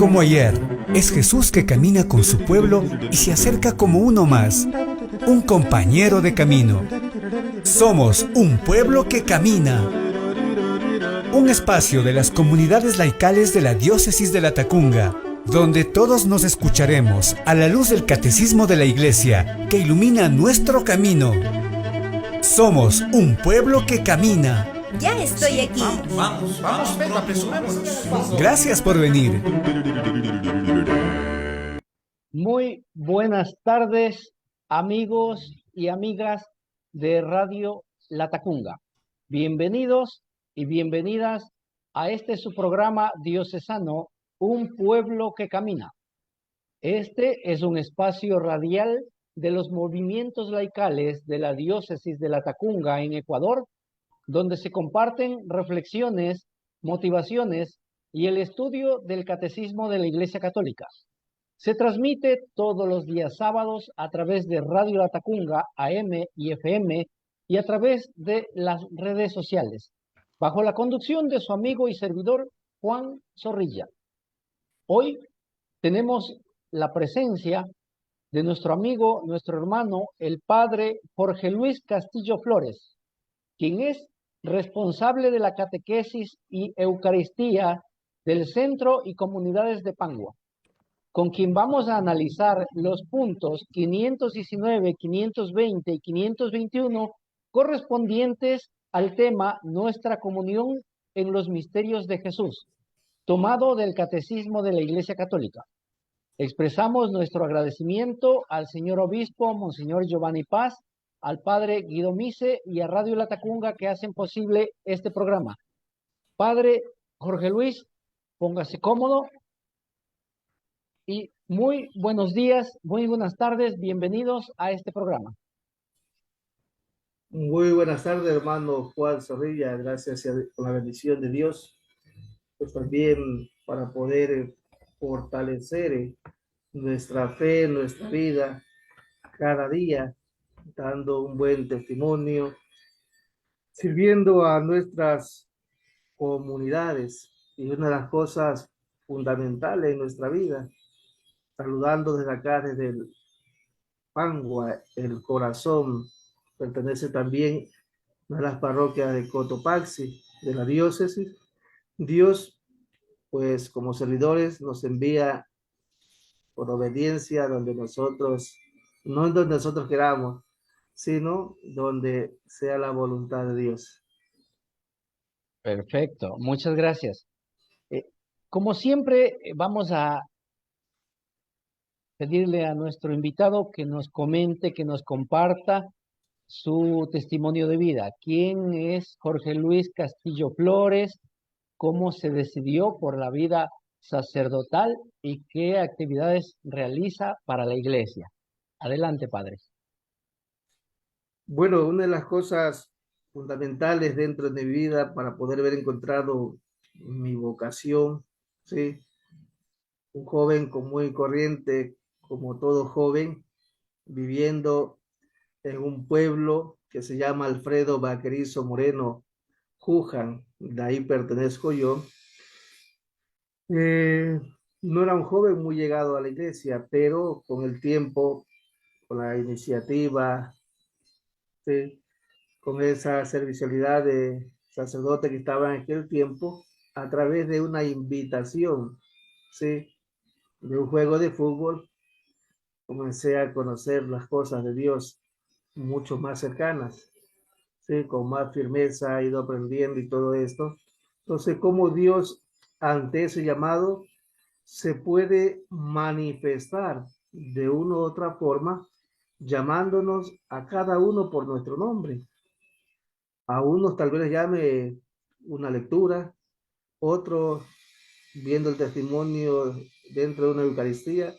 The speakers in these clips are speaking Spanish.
como ayer. Es Jesús que camina con su pueblo y se acerca como uno más, un compañero de camino. Somos un pueblo que camina. Un espacio de las comunidades laicales de la Diócesis de Latacunga, donde todos nos escucharemos a la luz del Catecismo de la Iglesia que ilumina nuestro camino. Somos un pueblo que camina. Ya estoy aquí. Vamos, Pedro, apresurémonos. Gracias por venir. Muy buenas tardes, amigos y amigas de Radio Latacunga. Bienvenidos y bienvenidas a este su programa diocesano, Un Pueblo que Camina. Este es un espacio radial de los movimientos laicales de la Diócesis de Latacunga en Ecuador, donde se comparten reflexiones, motivaciones y el estudio del Catecismo de la Iglesia Católica. Se transmite todos los días sábados a través de Radio Latacunga, AM y FM, y a través de las redes sociales, bajo la conducción de su amigo y servidor Juan Zorrilla. Hoy tenemos la presencia de nuestro amigo, nuestro hermano, el padre Jorge Luis Castillo Flores, quien es responsable de la catequesis y Eucaristía del Centro y Comunidades de Pangua, con quien vamos a analizar los puntos 519, 520 y 521 correspondientes al tema Nuestra comunión en los misterios de Jesús, tomado del Catecismo de la Iglesia Católica. Expresamos nuestro agradecimiento al señor obispo, Monseñor Giovanni Paz, al padre Guido Mise y a Radio Latacunga que hacen posible este programa. Padre Jorge Luis, póngase cómodo y muy buenos días, muy buenas tardes, bienvenidos a este programa. Muy buenas tardes, hermano Juan Zorrilla, gracias por la bendición de Dios, pues también para poder fortalecer nuestra fe, nuestra vida, cada día, dando un buen testimonio, sirviendo a nuestras comunidades. Y una de las cosas fundamentales en nuestra vida, saludando desde acá, desde el Pangua, el corazón, pertenece también a las parroquias de Cotopaxi, de la diócesis. Dios, pues como servidores, nos envía por obediencia donde nosotros, no en donde nosotros queramos, sino donde sea la voluntad de Dios. Perfecto, muchas gracias. Como siempre, vamos a pedirle a nuestro invitado que nos comente, que nos comparta su testimonio de vida. ¿Quién es Jorge Luis Castillo Flores? ¿Cómo se decidió por la vida sacerdotal y qué actividades realiza para la iglesia? Adelante, padre. Bueno, una de las cosas fundamentales dentro de mi vida para poder haber encontrado mi vocación, ¿sí? Un joven común y corriente, como todo joven, viviendo en un pueblo que se llama Alfredo Vaquerizo Moreno, Juján, de ahí pertenezco yo. No era un joven muy llegado a la iglesia, pero con el tiempo, con la iniciativa, ¿sí? Con esa servicialidad de sacerdote que estaba en aquel tiempo, a través de una invitación, ¿sí? De un juego de fútbol, comencé a conocer las cosas de Dios mucho más cercanas, ¿sí? Con más firmeza he ido aprendiendo y todo esto. Entonces, cómo Dios ante ese llamado se puede manifestar de una u otra forma, llamándonos a cada uno por nuestro nombre. A unos tal vez les llame una lectura, otros viendo el testimonio dentro de una Eucaristía.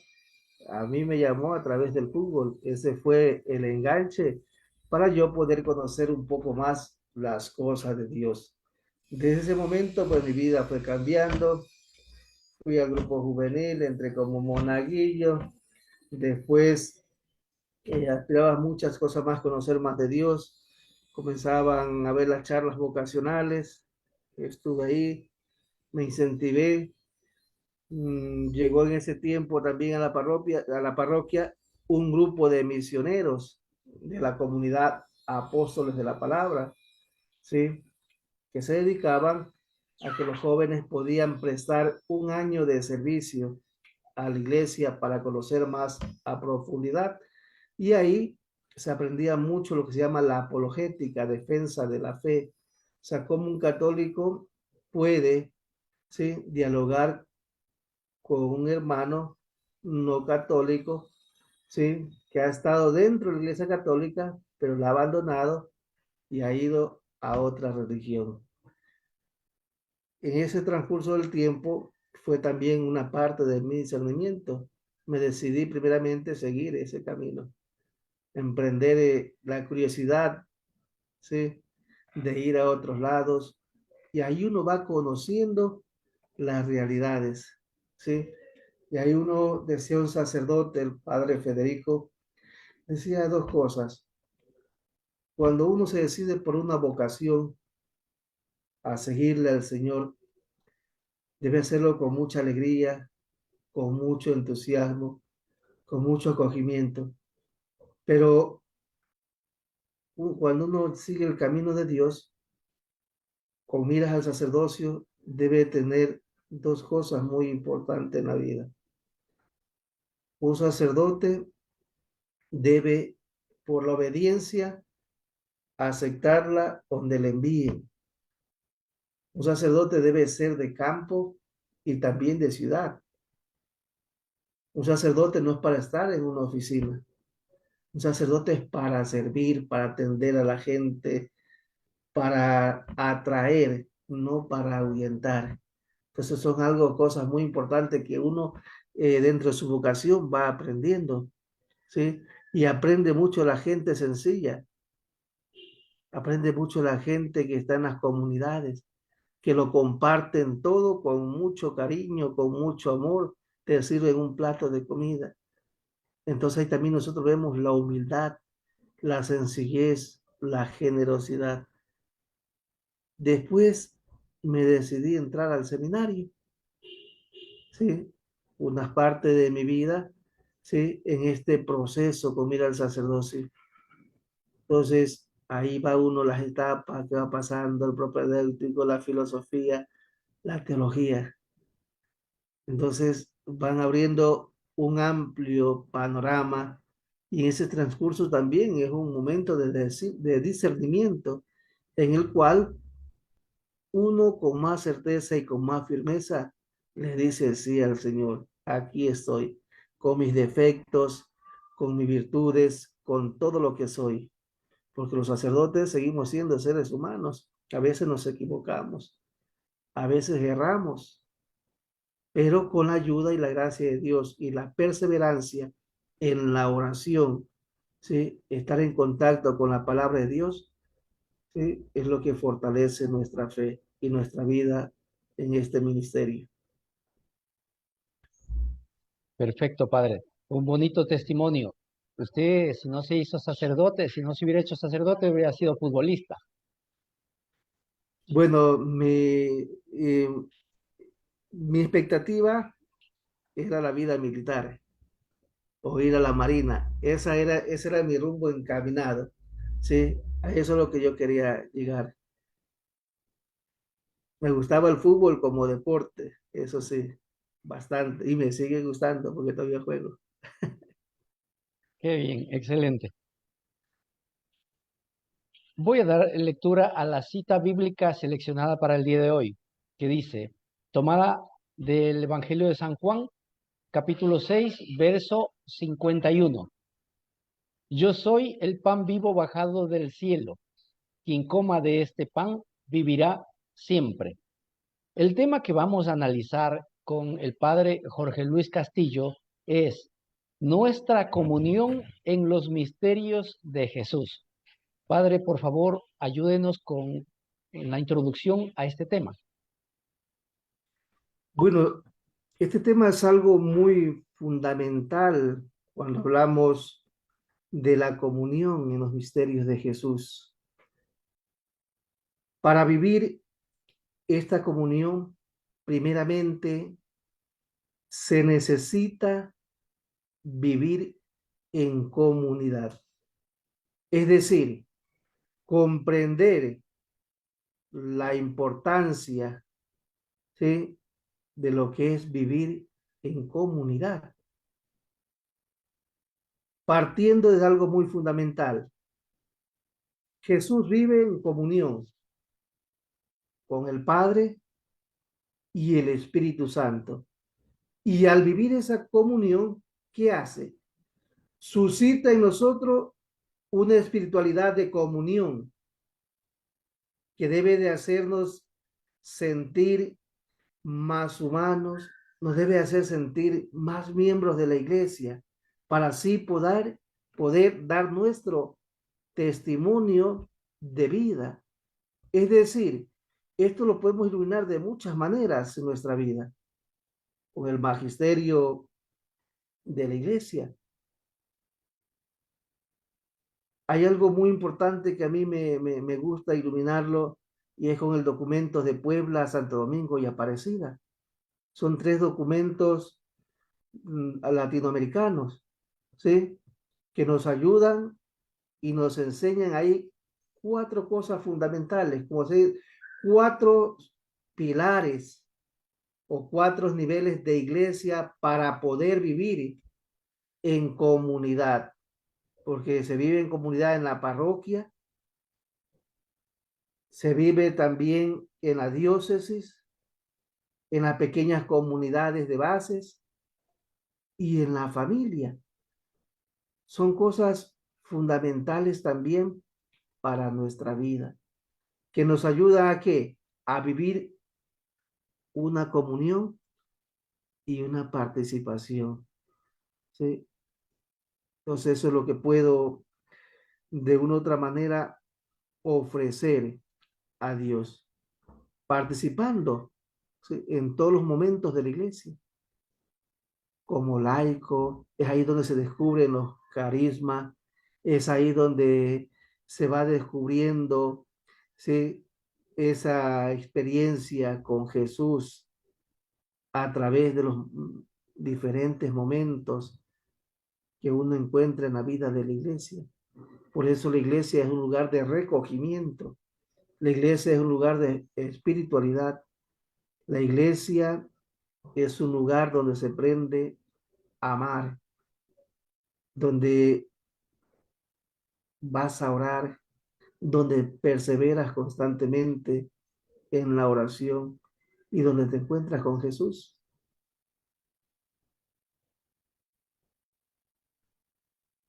A mí me llamó a través del fútbol. Ese fue el enganche para yo poder conocer un poco más las cosas de Dios. Desde ese momento, pues mi vida fue cambiando. Fui al grupo juvenil, entré como monaguillo. Después aspiraba muchas cosas más, conocer más de Dios. Comenzaban a ver las charlas vocacionales. Estuve ahí, me incentivé. Llegó en ese tiempo también a la parroquia un grupo de misioneros de la comunidad Apóstoles de la Palabra, ¿sí? Que se dedicaban a que los jóvenes podían prestar un año de servicio a la iglesia para conocer más a profundidad. Y ahí se aprendía mucho lo que se llama la apologética, defensa de la fe. O sea, cómo un católico puede, ¿sí?, dialogar con un hermano no católico, ¿sí?, que ha estado dentro de la iglesia católica, pero la ha abandonado y ha ido a otra religión. En ese transcurso del tiempo fue también una parte de mi discernimiento. Me decidí primeramente seguir ese camino, emprender la curiosidad, ¿sí?, de ir a otros lados, y ahí uno va conociendo las realidades, ¿sí? Y ahí uno, decía un sacerdote, el padre Federico, decía dos cosas. Cuando uno se decide por una vocación a seguirle al Señor, debe hacerlo con mucha alegría, con mucho entusiasmo, con mucho acogimiento. Pero cuando uno sigue el camino de Dios, con miras al sacerdocio, debe tener dos cosas muy importantes en la vida. Un sacerdote debe, por la obediencia, aceptarla donde le envíen. Un sacerdote debe ser de campo y también de ciudad. Un sacerdote no es para estar en una oficina. Un sacerdote es para servir, para atender a la gente, para atraer, no para ahuyentar. Entonces son algo, cosas muy importantes que uno dentro de su vocación va aprendiendo, ¿sí? Y aprende mucho la gente sencilla, aprende mucho la gente que está en las comunidades, que lo comparten todo con mucho cariño, con mucho amor, te sirven un plato de comida. Entonces ahí también nosotros vemos la humildad, la sencillez, la generosidad. Después me decidí entrar al seminario, ¿sí? Una parte de mi vida, ¿sí?, en este proceso con ir al sacerdocio. Entonces, ahí va uno las etapas que va pasando, el propedéutico, la filosofía, la teología. Entonces, van abriendo un amplio panorama y en ese transcurso también es un momento de discernimiento en el cual uno con más certeza y con más firmeza le dice sí al Señor. Aquí estoy, con mis defectos, con mis virtudes, con todo lo que soy. Porque los sacerdotes seguimos siendo seres humanos. A veces nos equivocamos, a veces erramos, pero con la ayuda y la gracia de Dios y la perseverancia en la oración, ¿sí?, estar en contacto con la palabra de Dios, ¿sí?, es lo que fortalece nuestra fe y nuestra vida en este ministerio. Perfecto, padre. Un bonito testimonio. Usted, si no se hizo sacerdote, si no se hubiera hecho sacerdote, hubiera sido futbolista. Bueno, mi expectativa era la vida militar o ir a la marina. Ese era mi rumbo encaminado. Sí, a eso es lo que yo quería llegar. Me gustaba el fútbol como deporte, eso sí, bastante. Y me sigue gustando porque todavía juego. Qué bien, excelente. Voy a dar lectura a la cita bíblica seleccionada para el día de hoy, que dice, tomada del Evangelio de San Juan, capítulo 6, verso 51. Yo soy el pan vivo bajado del cielo. Quien coma de este pan vivirá siempre. El tema que vamos a analizar con el padre Jorge Luis Castillo es nuestra comunión en los misterios de Jesús. Padre, por favor, ayúdenos en la introducción a este tema. Bueno, este tema es algo muy fundamental cuando hablamos de la comunión en los misterios de Jesús. Para vivir esta comunión, primeramente se necesita vivir en comunidad. Es decir, comprender la importancia, ¿sí?, de lo que es vivir en comunidad. Partiendo de algo muy fundamental. Jesús vive en comunión con el Padre y el Espíritu Santo. Y al vivir esa comunión, ¿qué hace? Suscita en nosotros una espiritualidad de comunión que debe de hacernos sentir más humanos, nos debe hacer sentir más miembros de la iglesia, para así poder dar nuestro testimonio de vida. Es decir, esto lo podemos iluminar de muchas maneras en nuestra vida, con el magisterio de la iglesia. Hay algo muy importante que a mí me gusta iluminarlo, y es con el documento de Puebla, Santo Domingo y Aparecida. Son 3 documentos latinoamericanos, ¿sí?, que nos ayudan y nos enseñan ahí 4 cosas fundamentales, como decir, 4 pilares o 4 niveles de iglesia para poder vivir en comunidad, porque se vive en comunidad en la parroquia, se vive también en la diócesis, en las pequeñas comunidades de bases y en la familia. Son cosas fundamentales también para nuestra vida, que nos ayuda a ¿qué? A vivir una comunión y una participación, ¿sí? Entonces eso es lo que puedo de una u otra manera ofrecer a Dios, participando, ¿sí?, en todos los momentos de la iglesia. Como laico, es ahí donde se descubren los carismas, es ahí donde se va descubriendo, ¿sí?, esa experiencia con Jesús a través de los diferentes momentos que uno encuentra en la vida de la iglesia. Por eso la iglesia es un lugar de recogimiento, la iglesia es un lugar de espiritualidad, la iglesia es un lugar donde se aprende a amar, donde vas a orar, donde perseveras constantemente en la oración y donde te encuentras con Jesús.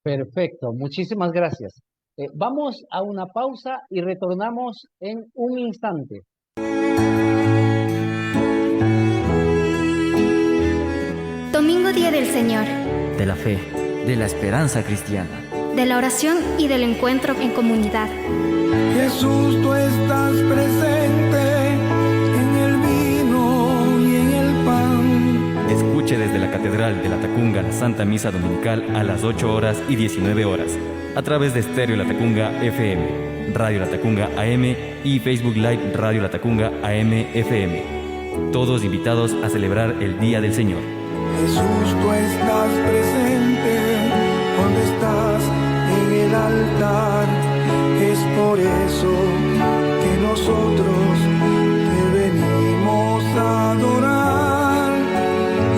Perfecto, muchísimas gracias. Vamos a una pausa y retornamos en un instante. Domingo, Día del Señor, de la fe, de la esperanza cristiana, de la oración y del encuentro en comunidad. Jesús, tú estás presente en el vino y en el pan. Escuche desde la Catedral de Latacunga la Santa Misa Dominical a las 8 horas y 19 horas, a través de Estéreo Latacunga FM, Radio Latacunga AM y Facebook Live Radio Latacunga AM FM. Todos invitados a celebrar el Día del Señor. Jesús, tú estás presente donde estás en el altar. Es por eso que nosotros te venimos a adorar.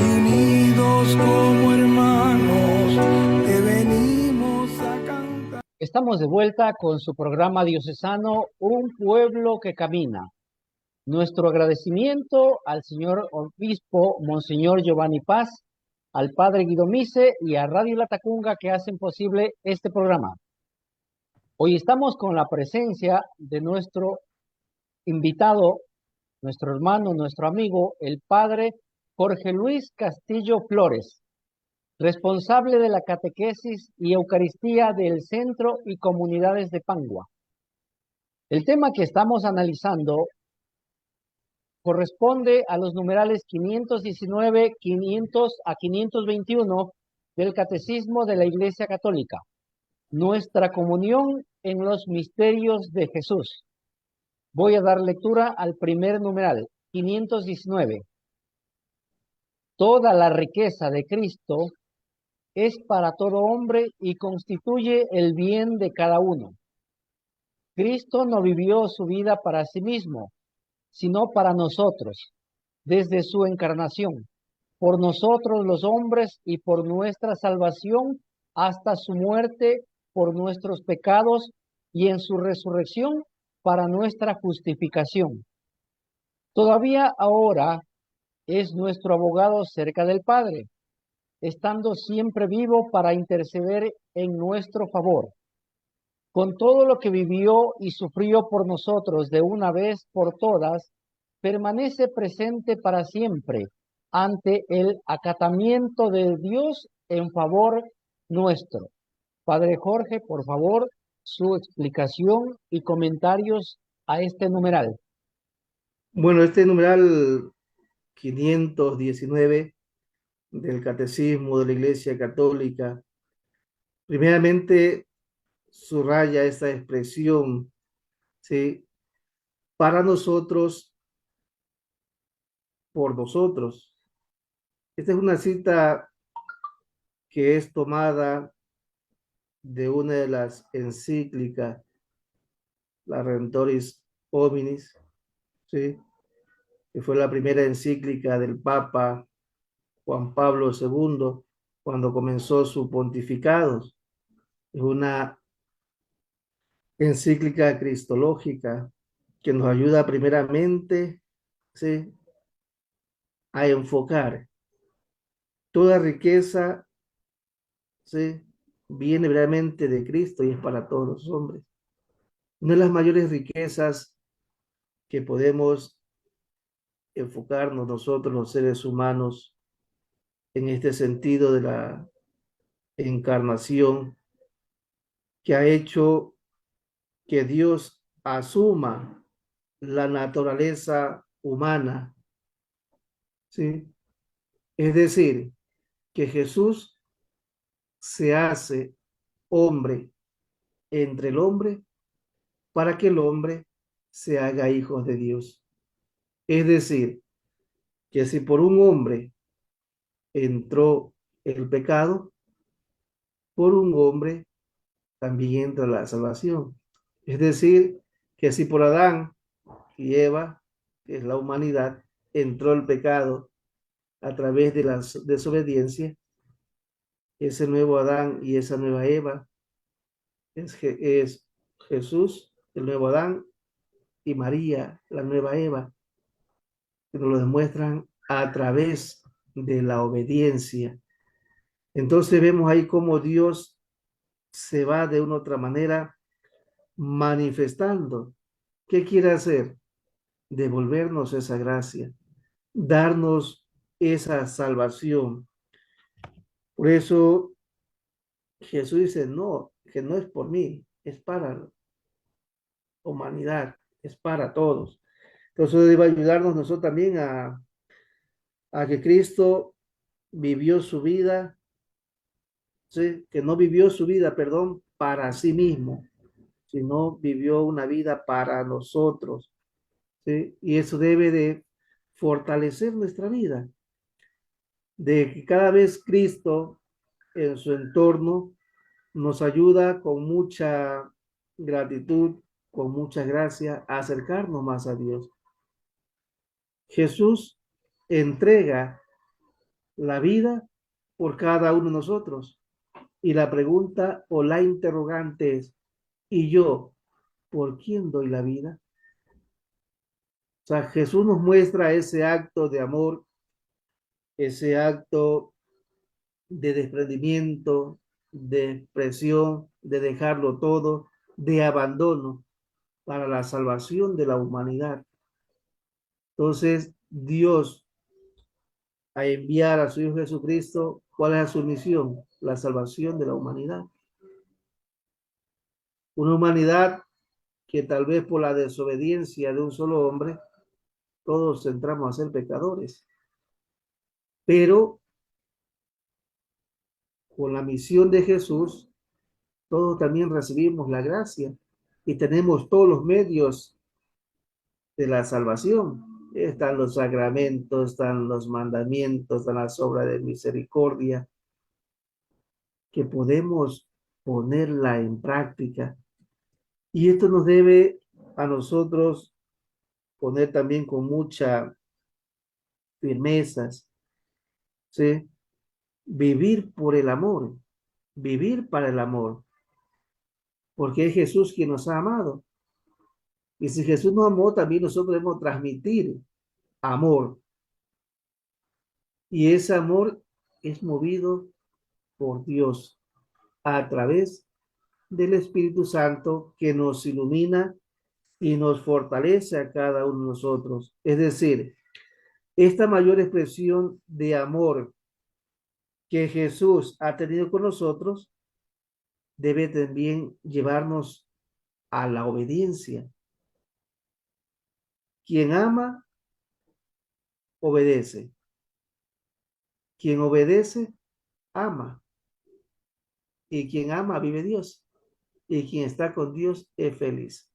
Y unidos como hermanos te venimos a cantar. Estamos de vuelta con su programa diocesano Un Pueblo que Camina. Nuestro agradecimiento al señor obispo Monseñor Giovanni Paz, al padre Guido Mise y a Radio Latacunga que hacen posible este programa. Hoy estamos con la presencia de nuestro invitado, nuestro hermano, nuestro amigo, el padre Jorge Luis Castillo Flores, responsable de la catequesis y Eucaristía del Centro y Comunidades de Pangua. El tema que estamos analizando corresponde a los numerales 519, 500 a 521 del Catecismo de la Iglesia Católica. Nuestra comunión en los misterios de Jesús. Voy a dar lectura al primer numeral, 519. Toda la riqueza de Cristo es para todo hombre y constituye el bien de cada uno. Cristo no vivió su vida para sí mismo, sino para nosotros, desde su encarnación, por nosotros los hombres y por nuestra salvación hasta su muerte por nuestros pecados y en su resurrección para nuestra justificación. Todavía ahora es nuestro abogado cerca del Padre, estando siempre vivo para interceder en nuestro favor. Con todo lo que vivió y sufrió por nosotros de una vez por todas, permanece presente para siempre ante el acatamiento de Dios en favor nuestro. Padre Jorge, por favor, su explicación y comentarios a este numeral. Bueno, este numeral 519 del Catecismo de la Iglesia Católica, primeramente subraya esta expresión, ¿sí? Para nosotros, por nosotros. Esta es una cita que es tomada de una de las encíclicas, la Redemptoris Hominis, ¿sí? Que fue la primera encíclica del Papa Juan Pablo II cuando comenzó su pontificado. Es una encíclica cristológica que nos ayuda primeramente, ¿sí?, a enfocar toda riqueza, ¿sí?, viene realmente de Cristo y es para todos los hombres. Una de las mayores riquezas que podemos enfocarnos nosotros los seres humanos en este sentido de la encarnación, que ha hecho que Dios asuma la naturaleza humana, ¿sí? Es decir, que Jesús se hace hombre entre el hombre para que el hombre se haga hijo de Dios. Es decir, que si por un hombre entró el pecado, por un hombre también entra la salvación. Es decir, que si por Adán y Eva, que es la humanidad, entró el pecado a través de la desobediencia, ese nuevo Adán y esa nueva Eva es Jesús, el nuevo Adán, y María, la nueva Eva, que nos lo demuestran a través de la obediencia. Entonces vemos ahí cómo Dios se va de una otra manera manifestando. ¿Qué quiere hacer? Devolvernos esa gracia, darnos esa salvación. Por eso Jesús dice, no, que no es por mí, es para la humanidad, es para todos. Entonces debe ayudarnos nosotros también a que Cristo vivió su vida, ¿sí?, que no vivió su vida, perdón, para sí mismo, sino vivió una vida para nosotros, ¿sí? Y eso debe de fortalecer nuestra vida, de que cada vez Cristo en su entorno nos ayuda con mucha gratitud, con mucha gracia, a acercarnos más a Dios. Jesús entrega la vida por cada uno de nosotros. Y la pregunta o la interrogante es, ¿y yo por quién doy la vida? O sea, Jesús nos muestra ese acto de amor, ese acto de desprendimiento, de expresión, de dejarlo todo, de abandono para la salvación de la humanidad. Entonces, Dios, a enviar a su Hijo Jesucristo, ¿cuál es su misión? La salvación de la humanidad. Una humanidad que tal vez por la desobediencia de un solo hombre, todos entramos a ser pecadores. Pero con la misión de Jesús, todos también recibimos la gracia y tenemos todos los medios de la salvación. Están los sacramentos, están los mandamientos, están las obras de misericordia, que podemos ponerla en práctica. Y esto nos debe a nosotros poner también con mucha firmeza, ¿sí? Vivir por el amor, vivir para el amor, porque es Jesús quien nos ha amado. Y si Jesús nos amó, también nosotros debemos transmitir amor. Y ese amor es movido por Dios a través del Espíritu Santo que nos ilumina y nos fortalece a cada uno de nosotros. Es decir, esta mayor expresión de amor que Jesús ha tenido con nosotros debe también llevarnos a la obediencia. Quien ama, obedece. Quien obedece, ama. Y quien ama, vive Dios. Y quien está con Dios es feliz.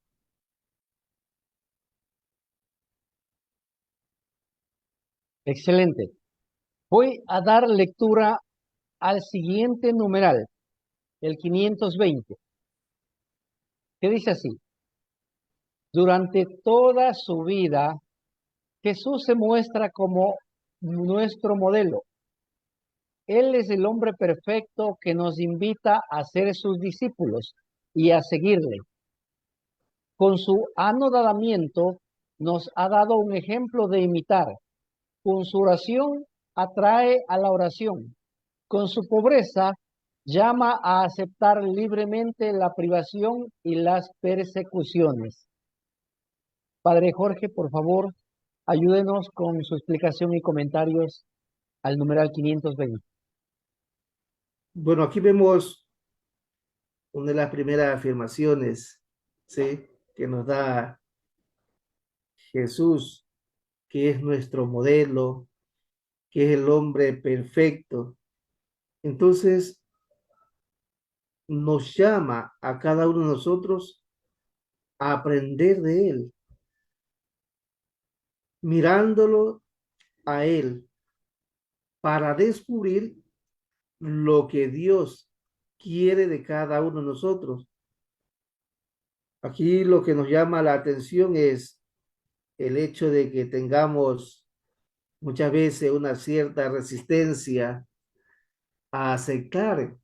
Excelente. Voy a dar lectura al siguiente numeral, el 520, que dice así: durante toda su vida, Jesús se muestra como nuestro modelo. Él es el hombre perfecto que nos invita a ser sus discípulos y a seguirle. Con su anodadamiento nos ha dado un ejemplo de imitar. Con su oración atrae a la oración. Con su pobreza llama a aceptar libremente la privación y las persecuciones. Padre Jorge, por favor, ayúdenos con su explicación y comentarios al numeral 520. Bueno, aquí vemos una de las primeras afirmaciones, ¿sí?, que nos da Jesús, que es nuestro modelo, que es el hombre perfecto. Entonces, nos llama a cada uno de nosotros a aprender de él, mirándolo a él, para descubrir lo que Dios quiere de cada uno de nosotros. Aquí lo que nos llama la atención es el hecho de que tengamos muchas veces una cierta resistencia a aceptar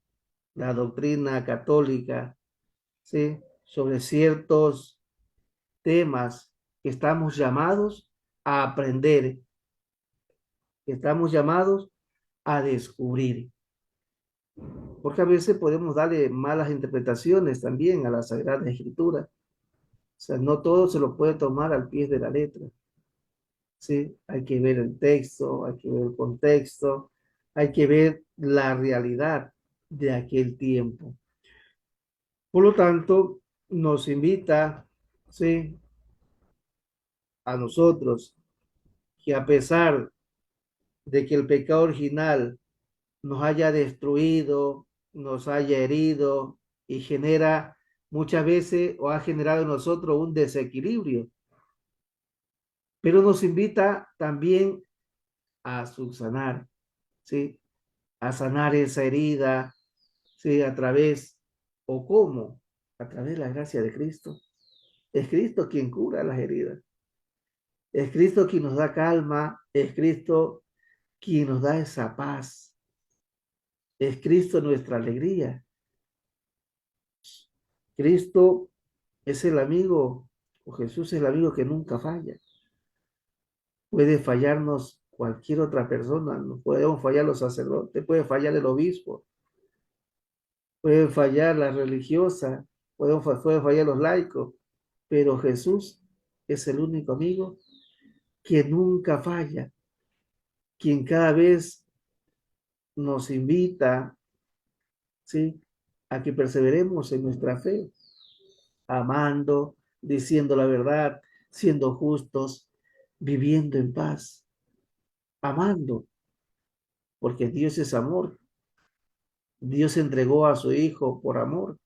la doctrina católica, ¿sí?, sobre ciertos temas que estamos llamados a aprender, que estamos llamados a descubrir. Porque a veces podemos darle malas interpretaciones también a la Sagrada Escritura. O sea, no todo se lo puede tomar al pie de la letra. ¿Sí? Hay que ver el texto, hay que ver el contexto, hay que ver la realidad de aquel tiempo. Por lo tanto, nos invita, ¿sí?, a nosotros que a pesar de que el pecado original nos haya destruido, nos haya herido y genera muchas veces o ha generado en nosotros un desequilibrio, pero nos invita también a subsanar, ¿sí?, a sanar esa herida, ¿sí?, a través, o cómo, a través de la gracia de Cristo. Es Cristo quien cura las heridas. Es Cristo quien nos da calma. Es Cristo quien nos da esa paz. Es Cristo nuestra alegría. Cristo es el amigo, o Jesús es el amigo que nunca falla. Puede fallarnos cualquier otra persona, no podemos fallar los sacerdotes, puede fallar el obispo, puede fallar la religiosa, puede fallar los laicos, pero Jesús es el único amigo que nunca falla, quien cada vez nos invita, ¿sí?, a que perseveremos en nuestra fe, amando, diciendo la verdad, siendo justos, viviendo en paz, amando, porque Dios es amor. Dios entregó a su Hijo por amor.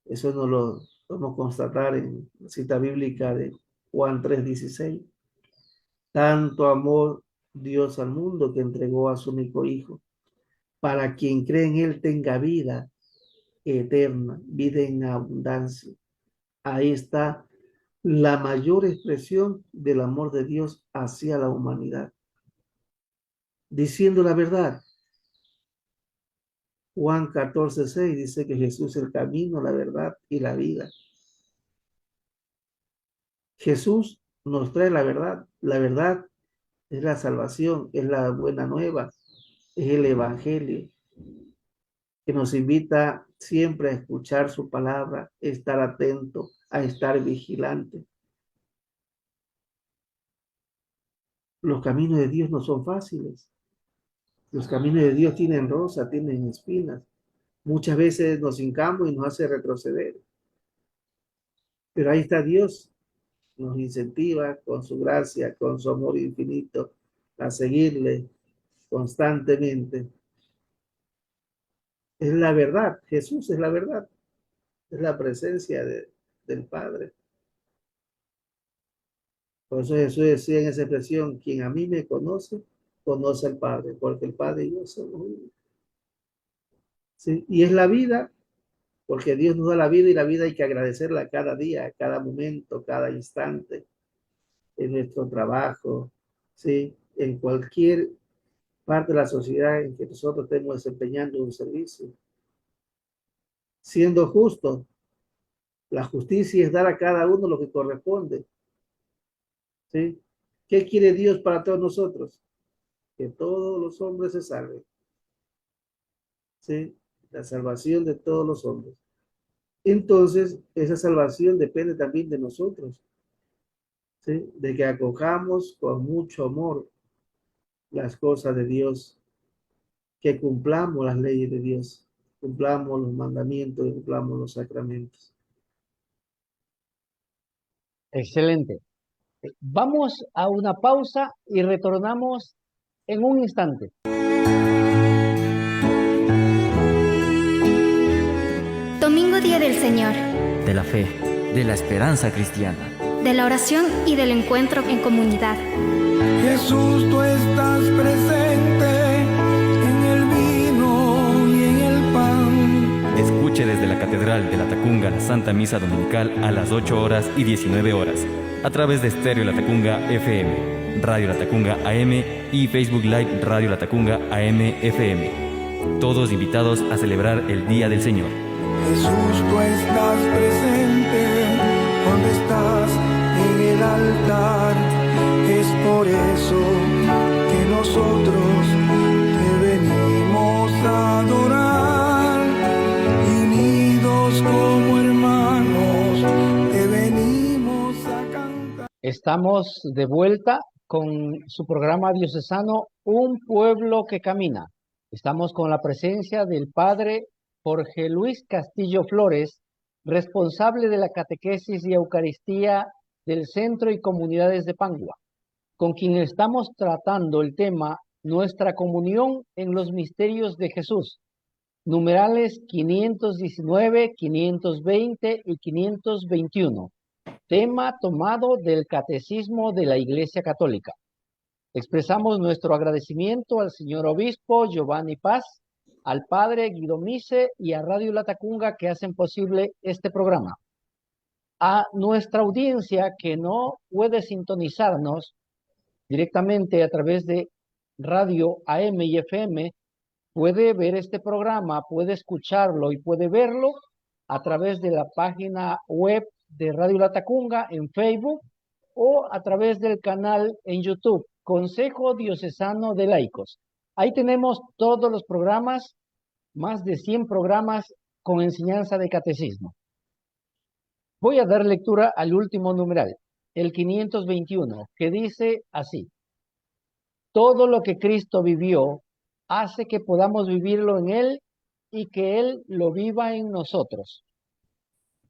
Eso nos lo podemos constatar en la cita bíblica de Juan 3:16. Tanto amó Dios al mundo que entregó a su único Hijo, para quien cree en Él tenga vida eterna, vida en abundancia. Ahí está la mayor expresión del amor de Dios hacia la humanidad. Diciendo la verdad, Juan 14:6 dice que Jesús es el camino, la verdad y la vida. Jesús nos trae la verdad. La verdad es la salvación, es la buena nueva, es el evangelio que nos invita siempre a escuchar su palabra, a estar atento, a estar vigilante. Los caminos de Dios no son fáciles. Los caminos de Dios tienen rosa, tienen espinas. Muchas veces nos hincamos y nos hace retroceder. Pero ahí está Dios, nos incentiva con su gracia, con su amor infinito, a seguirle constantemente. Es la verdad, Jesús es la verdad, es la presencia del Padre. Por eso Jesús decía en esa expresión, quien a mí me conoce, conoce al Padre, porque el Padre y yo somos uno. ¿Sí? Y es la vida, porque Dios nos da la vida y la vida hay que agradecerla cada día, cada momento, cada instante, en nuestro trabajo, ¿sí? En cualquier parte de la sociedad en que nosotros estemos desempeñando un servicio. Siendo justo, la justicia es dar a cada uno lo que corresponde. ¿Sí? ¿Qué quiere Dios para todos nosotros? Que todos los hombres se salven. ¿Sí? La salvación de todos los hombres. Entonces, esa salvación depende también de nosotros. ¿Sí? De que acojamos con mucho amor las cosas de Dios, que cumplamos las leyes de Dios, cumplamos los mandamientos y cumplamos los sacramentos. Excelente. Vamos a una pausa y retornamos en un instante. Domingo Día del Señor, De la fe, de la esperanza cristiana. de la oración y del encuentro en comunidad. Jesús, tú estás presente en el vino y en el pan. Escuche desde la Catedral de la Tacunga la Santa Misa Dominical a las 8 horas y 19 horas, a través de Estéreo La Tacunga FM, Radio La Tacunga AM y Facebook Live Radio La Tacunga AM FM. Todos invitados a celebrar el Día del Señor. Jesús, tú estás presente cuando estás en el altar. Es por eso que nosotros te venimos a adorar. Y unidos como hermanos te venimos a cantar. Estamos de vuelta con su programa diocesano Un Pueblo que Camina. Estamos con la presencia del Padre Jorge Luis Castillo Flores, responsable de la catequesis y Eucaristía del Centro y Comunidades de Pangua, con quien estamos tratando el tema Nuestra comunión en los misterios de Jesús, numerales 519, 520 y 521, tema tomado del Catecismo de la Iglesia Católica. Expresamos nuestro agradecimiento al señor obispo Giovanni Paz, al padre Guido Mise y a Radio La Tacunga que hacen posible este programa. A nuestra audiencia que no puede sintonizarnos directamente a través de radio AM y FM, puede ver este programa, puede escucharlo y puede verlo a través de la página web de Radio La Tacunga en Facebook o a través del canal en YouTube, Consejo Diocesano de Laicos. Ahí tenemos todos los programas, más de 100 programas con enseñanza de catecismo. Voy a dar lectura al último numeral, el 521, que dice así: todo lo que Cristo vivió hace que podamos vivirlo en Él y que Él lo viva en nosotros.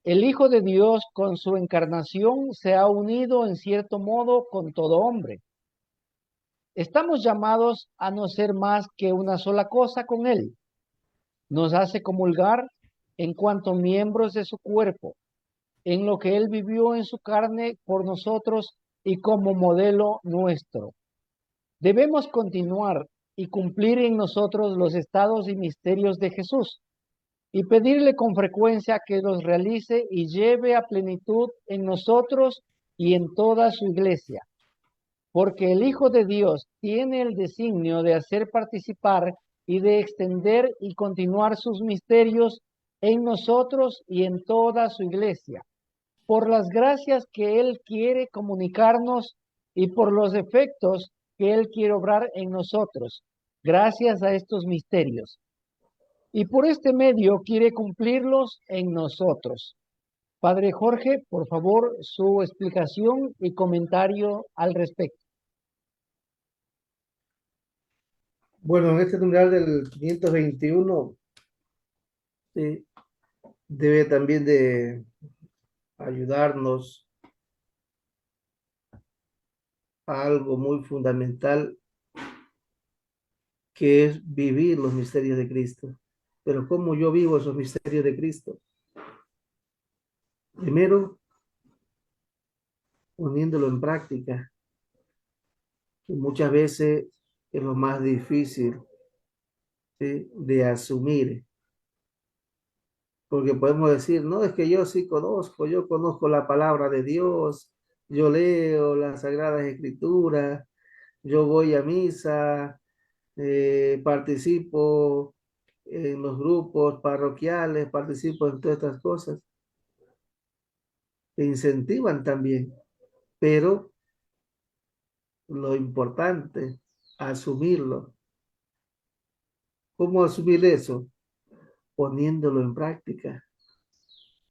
El Hijo de Dios con su encarnación se ha unido en cierto modo con todo hombre. Estamos llamados a no ser más que una sola cosa con Él. Nos hace comulgar en cuanto miembros de su cuerpo, en lo que Él vivió en su carne por nosotros y como modelo nuestro. Debemos continuar y cumplir en nosotros los estados y misterios de Jesús y pedirle con frecuencia que los realice y lleve a plenitud en nosotros y en toda su iglesia, porque el Hijo de Dios tiene el designio de hacer participar y de extender y continuar sus misterios en nosotros y en toda su iglesia, por las gracias que Él quiere comunicarnos y por los efectos que Él quiere obrar en nosotros, gracias a estos misterios. Y por este medio quiere cumplirlos en nosotros. Padre Jorge, por favor, su explicación y comentario al respecto. Bueno, en este numeral del 521 sí, debe también de ayudarnos a algo muy fundamental, que es vivir los misterios de Cristo. Pero ¿cómo yo vivo esos misterios de Cristo? Primero, poniéndolo en práctica, que muchas veces es lo más difícil, ¿sí?, de asumir. Porque podemos decir, no, es que yo sí conozco, yo conozco la palabra de Dios, yo leo las Sagradas Escrituras, yo voy a misa, participo en los grupos parroquiales, participo en todas estas cosas, que incentivan también, pero lo importante, asumirlo. ¿Cómo asumir eso? Poniéndolo en práctica,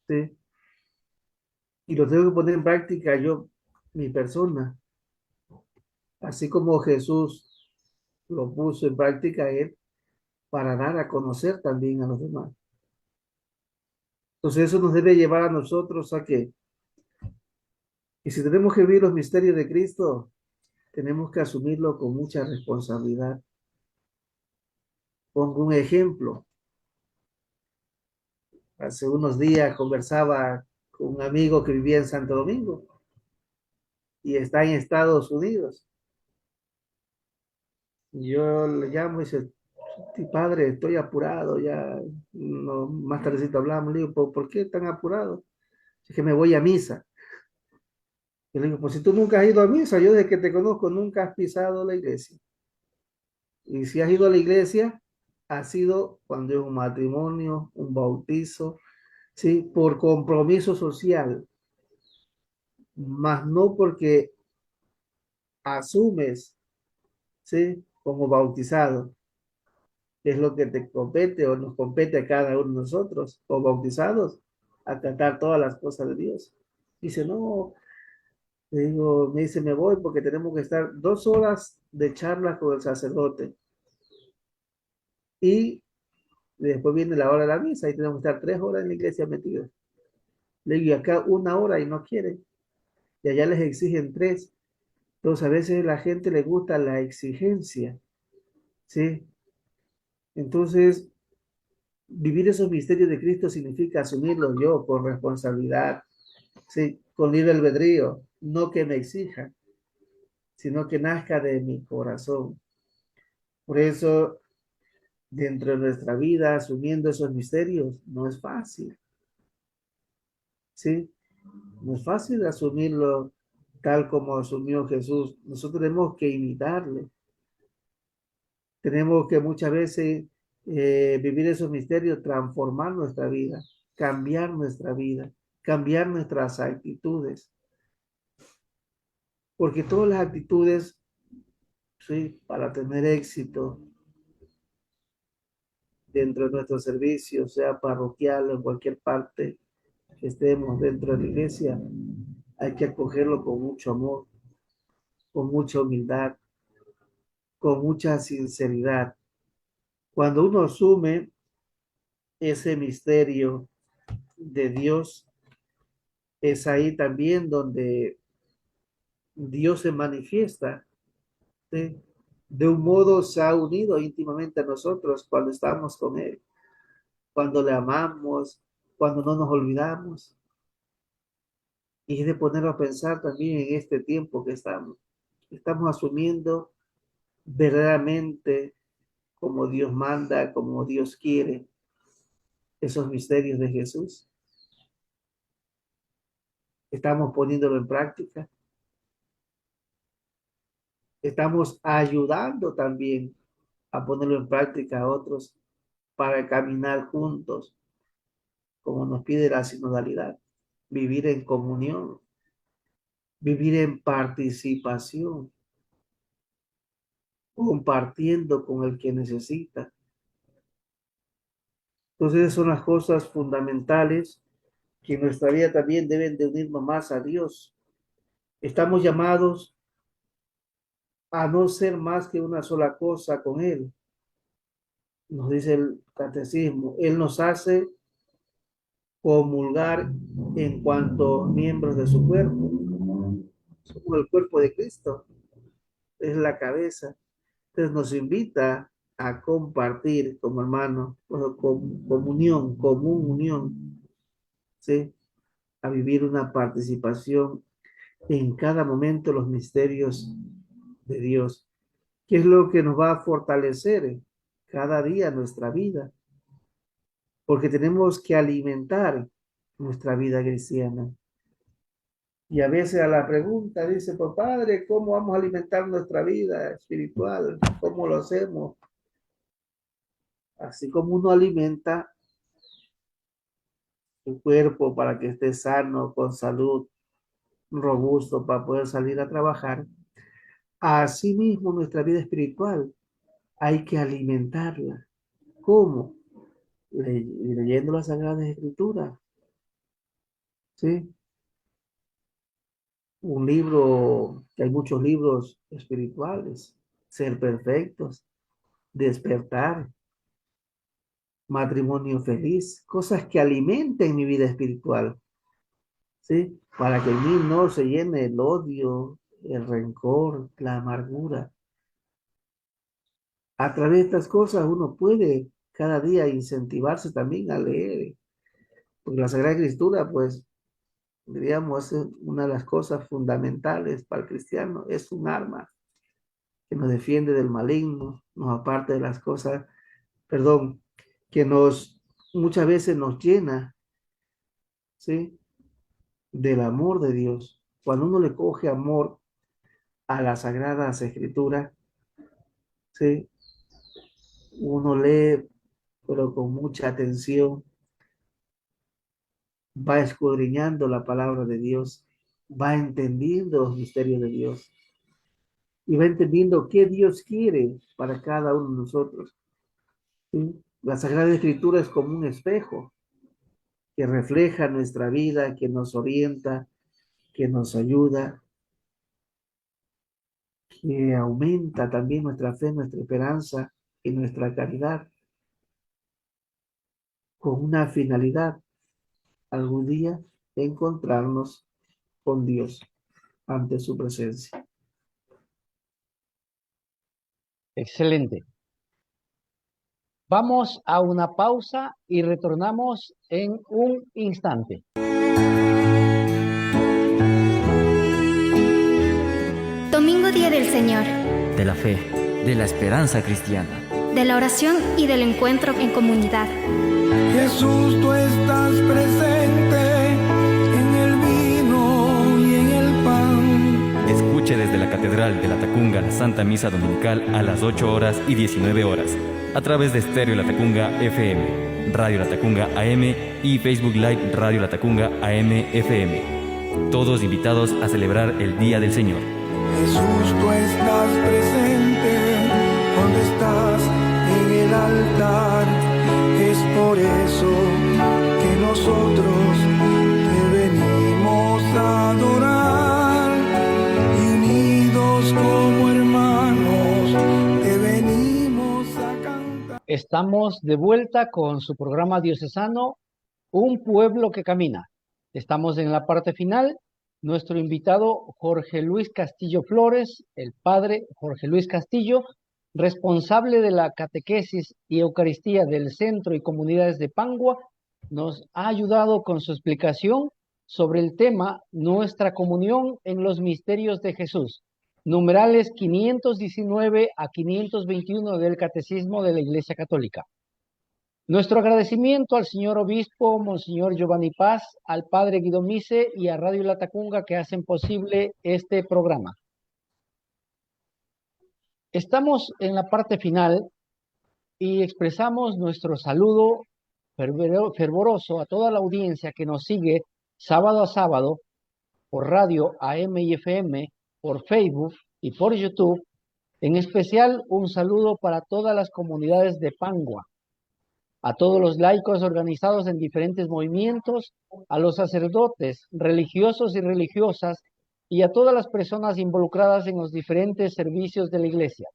¿sí? Y lo tengo que poner en práctica yo, mi persona, así como Jesús lo puso en práctica él, para dar a conocer también a los demás. Entonces eso nos debe llevar a nosotros a que, y si tenemos que vivir los misterios de Cristo, tenemos que asumirlo con mucha responsabilidad. Pongo un ejemplo. Hace unos días conversaba con un amigo que vivía en Santo Domingo y está en Estados Unidos. Yo le llamo y dice, "Sí, padre, estoy apurado, ya no, más tardecito hablamos". Le digo, ¿por qué tan apurado? Es que me voy a misa. Y le digo, pues si tú nunca has ido a misa, yo desde que te conozco nunca has pisado la iglesia. Y si has ido a la iglesia, ha sido cuando es un matrimonio, un bautizo, ¿sí?, por compromiso social, más no porque asumes, ¿sí?, como bautizado. Es lo que te compete o nos compete a cada uno de nosotros, o bautizados, acatar todas las cosas de Dios. Dice, no, le digo, me dice, me voy porque tenemos que estar 2 horas de charla con el sacerdote. Y después viene la hora de la misa y tenemos que estar 3 horas en la iglesia metidos. Le digo, y acá 1 hora y no quieren. Y allá les exigen 3. Entonces a veces a la gente le gusta la exigencia, ¿sí? Entonces, vivir esos misterios de Cristo significa asumirlos yo con responsabilidad, ¿sí?, con libre albedrío, no que me exijan, sino que nazca de mi corazón. Por eso, dentro de nuestra vida, asumiendo esos misterios, no es fácil, ¿sí? No es fácil asumirlo tal como asumió Jesús. Nosotros tenemos que imitarle. Tenemos que muchas veces vivir esos misterios, transformar nuestra vida, cambiar nuestras actitudes. Porque todas las actitudes, sí, para tener éxito dentro de nuestro servicio, sea parroquial o en cualquier parte que estemos dentro de la iglesia, hay que acogerlo con mucho amor, con mucha humildad, con mucha sinceridad. Cuando uno asume ese misterio de Dios, es ahí también donde Dios se manifiesta, ¿sí? De un modo se ha unido íntimamente a nosotros cuando estamos con Él, cuando le amamos, cuando no nos olvidamos. Y es de ponerlo a pensar también en este tiempo que estamos. Estamos asumiendo verdaderamente como Dios manda, como Dios quiere, esos misterios de Jesús. Estamos poniéndolo en práctica. Estamos ayudando también a ponerlo en práctica a otros para caminar juntos, como nos pide la sinodalidad, vivir en comunión, vivir en participación, compartiendo con el que necesita. Entonces, esas son las cosas fundamentales que en nuestra vida también deben de unirnos más a Dios. Estamos llamados a no ser más que una sola cosa con Él. Nos dice el catecismo, Él nos hace comulgar en cuanto miembros de su cuerpo. Somos el cuerpo de Cristo, es la cabeza. Entonces nos invita a compartir como hermanos, comunión, común unión, ¿sí? A vivir una participación en cada momento los misterios de Dios, que es lo que nos va a fortalecer cada día nuestra vida, porque tenemos que alimentar nuestra vida cristiana. Y a veces a la pregunta dice, pues padre, ¿cómo vamos a alimentar nuestra vida espiritual? ¿Cómo lo hacemos? Así como uno alimenta su cuerpo para que esté sano, con salud, robusto, para poder salir a trabajar, así mismo nuestra vida espiritual hay que alimentarla. ¿Cómo? Leyendo las Sagradas Escrituras. ¿Sí? Un libro, que hay muchos libros espirituales, Ser Perfectos, Despertar, Matrimonio Feliz, cosas que alimenten mi vida espiritual, ¿sí? Para que en mí no se llene el odio, el rencor, la amargura. A través de estas cosas uno puede cada día incentivarse también a leer, porque la Sagrada Escritura, pues, diríamos, es una de las cosas fundamentales para el cristiano, es un arma que nos defiende del maligno, nos aparte de las cosas, perdón, que muchas veces nos llena, ¿sí? Del amor de Dios. Cuando uno le coge amor a las Sagradas Escrituras, ¿sí? Uno lee, pero con mucha atención, va escudriñando la palabra de Dios, va entendiendo los misterios de Dios y va entendiendo qué Dios quiere para cada uno de nosotros. ¿Sí? La Sagrada Escritura es como un espejo que refleja nuestra vida, que nos orienta, que nos ayuda, que aumenta también nuestra fe, nuestra esperanza y nuestra caridad, con una finalidad, algún día encontrarnos con Dios ante su presencia. Excelente. Vamos a una pausa y retornamos en un instante. Domingo Día del Señor, De la fe, de la esperanza cristiana. de la oración y del encuentro en comunidad. Jesús, tú estás presente en el vino y en el pan. Escuche desde la Catedral de La Tacunga la Santa Misa Dominical a las 8 horas y 19 horas, a través de Estéreo La Tacunga FM, Radio La Tacunga AM y Facebook Live Radio La Tacunga AM FM. Todos invitados a celebrar el Día del Señor. Jesús, tú estás presente donde estás en el altar. Es por eso que nosotros te venimos a adorar y unidos como hermanos te venimos a cantar. Estamos de vuelta con su programa diocesano, Un Pueblo que Camina. Estamos en la parte final. Nuestro invitado Jorge Luis Castillo Flores, el padre Jorge Luis Castillo, responsable de la catequesis y Eucaristía del Centro y Comunidades de Pangua, nos ha ayudado con su explicación sobre el tema Nuestra comunión en los misterios de Jesús, numerales 519 a 521 del Catecismo de la Iglesia Católica. Nuestro agradecimiento al señor obispo, Monseñor Giovanni Paz, al padre Guido Mise y a Radio Latacunga que hacen posible este programa. Estamos en la parte final y expresamos nuestro saludo fervoroso a toda la audiencia que nos sigue sábado a sábado por radio AM y FM, por Facebook y por YouTube. En especial, un saludo para todas las comunidades de Pangua, a todos los laicos organizados en diferentes movimientos, a los sacerdotes, religiosos y religiosas, y a todas las personas involucradas en los diferentes servicios de la Iglesia.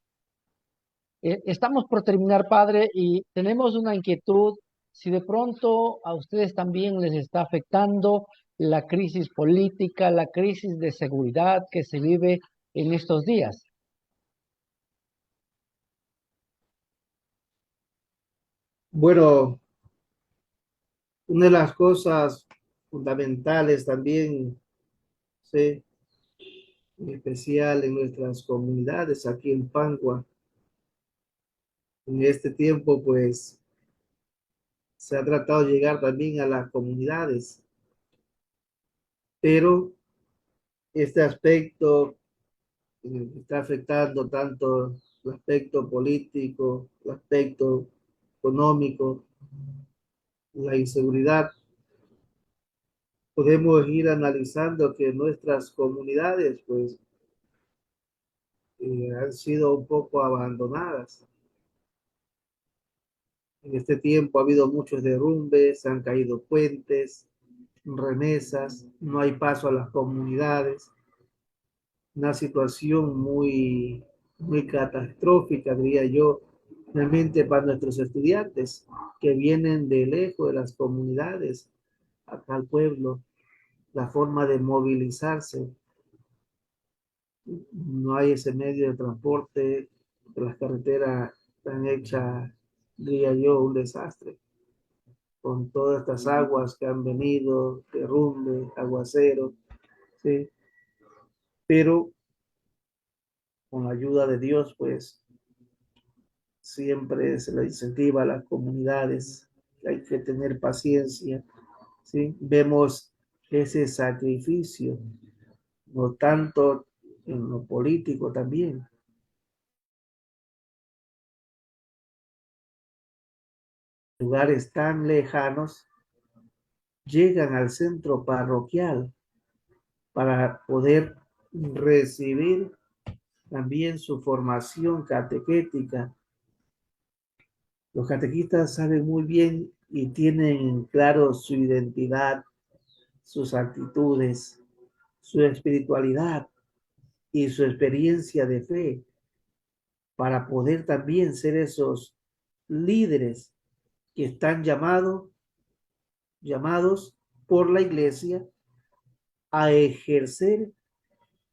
Estamos por terminar, Padre, y tenemos una inquietud. Si de pronto a ustedes también les está afectando la crisis política, la crisis de seguridad que se vive en estos días. Bueno, una de las cosas fundamentales también, sí, en especial en nuestras comunidades aquí en Pangua, en este tiempo pues se ha tratado de llegar también a las comunidades, pero este aspecto está afectando tanto el aspecto político, el aspecto económico, la inseguridad. Podemos ir analizando que nuestras comunidades pues han sido un poco abandonadas. En este tiempo ha habido muchos derrumbes, han caído puentes, remesas, no hay paso a las comunidades, una situación muy catastrófica, diría yo, realmente para nuestros estudiantes que vienen de lejos de las comunidades, acá al pueblo, la forma de movilizarse, no hay ese medio de transporte, las carreteras están hechas, diría yo, un desastre, con todas estas aguas que han venido, derrumbe, aguacero, ¿sí? Pero con la ayuda de Dios, pues, siempre se le incentiva a las comunidades, hay que tener paciencia, ¿sí? Vemos ese sacrificio, no tanto en lo político también. Lugares tan lejanos llegan al centro parroquial para poder recibir también su formación catequética. Los catequistas saben muy bien y tienen claro su identidad, sus actitudes, su espiritualidad y su experiencia de fe para poder también ser esos líderes que están llamados por la Iglesia a ejercer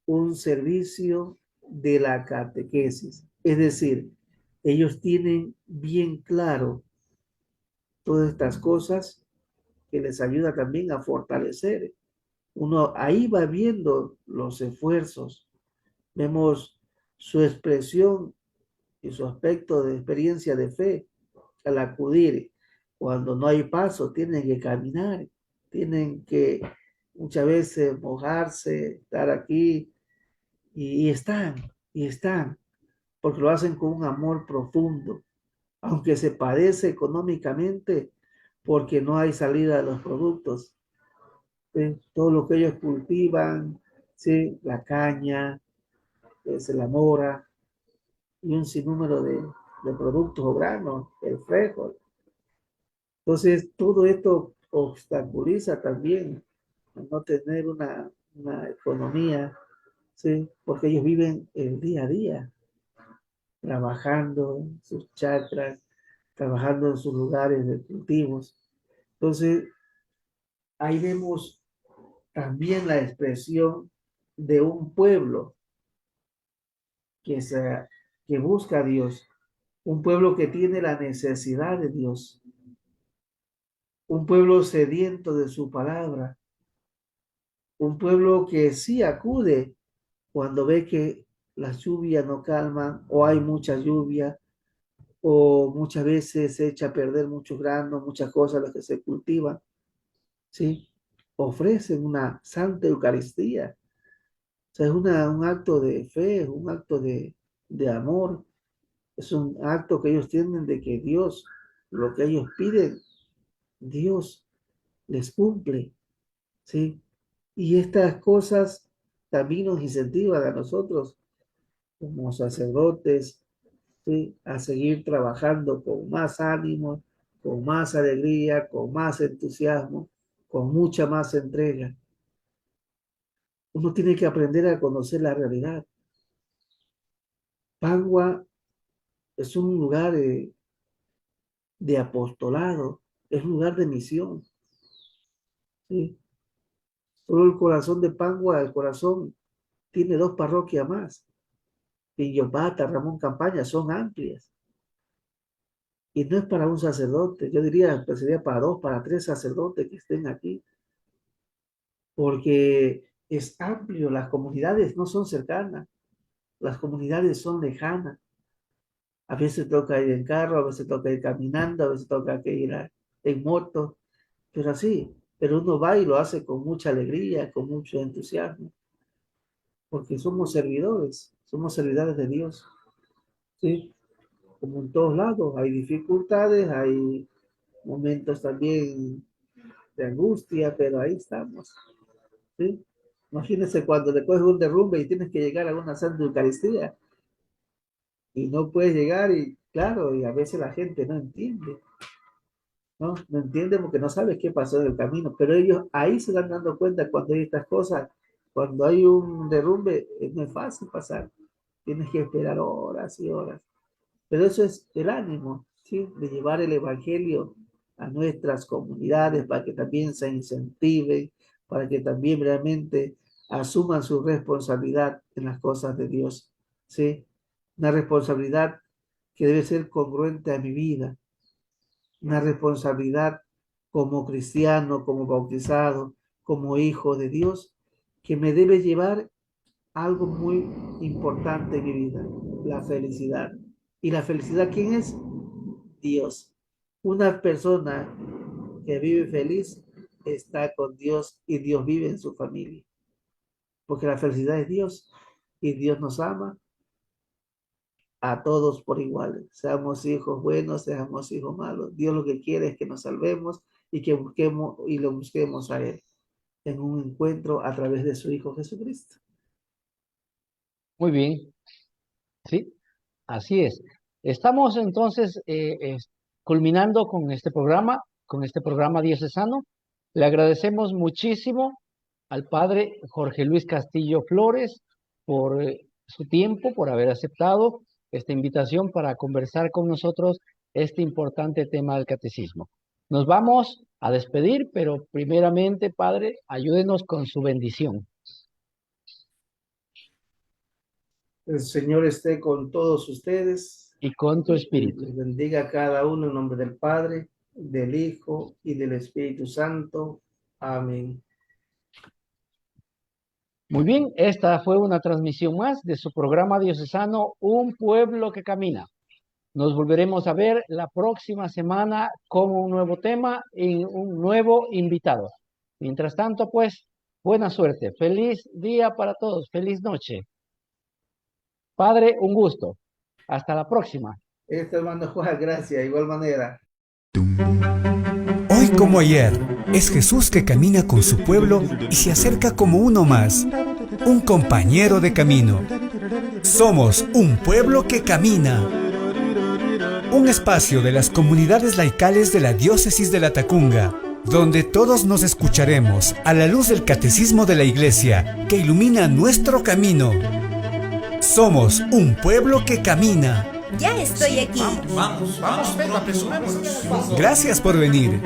un servicio de la catequesis. Es decir, ellos tienen bien claro todas estas cosas que les ayuda también a fortalecer. Uno ahí va viendo los esfuerzos, vemos su expresión y su aspecto de experiencia de fe al acudir. Cuando no hay paso, tienen que caminar, tienen que muchas veces mojarse, estar aquí y están, porque lo hacen con un amor profundo, aunque se padece económicamente porque no hay salida de los productos. ¿Sí? Todo lo que ellos cultivan, ¿sí? La caña, la mora y un sinnúmero de productos o granos, el frijol. Entonces, todo esto obstaculiza también a no tener una economía, ¿sí? Porque ellos viven el día a día, trabajando en sus chacras, trabajando en sus lugares de cultivos. Entonces, ahí vemos también la expresión de un pueblo que busca a Dios, un pueblo que tiene la necesidad de Dios, un pueblo sediento de su palabra, Un pueblo que sí acude cuando ve que las lluvias no calman o hay mucha lluvia o muchas veces se echa a perder muchos granos, muchas cosas las que se cultivan, ¿sí? Ofrecen una santa Eucaristía. O sea, es un acto de fe, es un acto de amor, es un acto que ellos tienen de que Dios, lo que ellos piden, Dios les cumple, ¿sí? Y estas cosas también nos incentivan a nosotros como sacerdotes, ¿sí? A seguir trabajando con más ánimo, con más alegría, con más entusiasmo, con mucha más entrega. Uno tiene que aprender a conocer la realidad. Pangua es un lugar de apostolado, es un lugar de misión, ¿sí? Solo el corazón de Pangua, el corazón tiene 2 parroquias más. Villopata, Ramón Campaña, son amplias. Y no es para un sacerdote, yo diría que sería para 2, para 3 sacerdotes que estén aquí. Porque es amplio, las comunidades no son cercanas, las comunidades son lejanas. A veces toca ir en carro, a veces toca ir caminando, a veces toca ir en moto, pero así, pero uno va y lo hace con mucha alegría, con mucho entusiasmo, porque somos servidores de Dios, ¿sí? Como en todos lados, hay dificultades, hay momentos también de angustia, pero ahí estamos, ¿sí? Imagínense cuando le coges un derrumbe y tienes que llegar a una santa Eucaristía y no puedes llegar y claro, y a veces la gente no entiende, ¿no? No entiende porque no sabe qué pasó en el camino, pero ellos ahí se dan dando cuenta cuando hay estas cosas, cuando hay un derrumbe, no es fácil pasar, tienes que esperar horas y horas, pero eso es el ánimo, ¿sí? De llevar el evangelio a nuestras comunidades para que también se incentiven, para que también realmente asuman su responsabilidad en las cosas de Dios, ¿sí? Una responsabilidad que debe ser congruente a mi vida, una responsabilidad como cristiano, como bautizado, como hijo de Dios, que me debe llevar a algo muy importante en mi vida, la felicidad. ¿Y la felicidad quién es? Dios. Una persona que vive feliz está con Dios y Dios vive en su familia. Porque la felicidad es Dios y Dios nos ama a todos por igual. Seamos hijos buenos, seamos hijos malos. Dios lo que quiere es que nos salvemos y que busquemos y lo busquemos a Él en un encuentro a través de su Hijo Jesucristo. Muy bien, sí, así es. Estamos entonces culminando con este programa diocesano. Le agradecemos muchísimo al padre Jorge Luis Castillo Flores por su tiempo, por haber aceptado esta invitación para conversar con nosotros este importante tema del catecismo. Nos vamos a despedir, pero primeramente, padre, ayúdenos con su bendición. El Señor esté con todos ustedes. Y con tu espíritu. Les bendiga a cada uno en nombre del Padre, del Hijo y del Espíritu Santo. Amén. Muy bien, esta fue una transmisión más de su programa diocesano Un Pueblo que Camina. Nos volveremos a ver la próxima semana con un nuevo tema y un nuevo invitado. Mientras tanto, pues, buena suerte. Feliz día para todos. Feliz noche. Padre, un gusto. Hasta la próxima. Hermano Juan, gracias. De igual manera. Hoy como ayer, es Jesús que camina con su pueblo y se acerca como uno más, un compañero de camino. Somos un pueblo que camina. Un espacio de las comunidades laicales de la Diócesis de La Tacunga, donde todos nos escucharemos a la luz del catecismo de la Iglesia que ilumina nuestro camino. Somos un pueblo que camina. Ya estoy aquí. Vamos, venga, apresurémonos. Gracias por venir.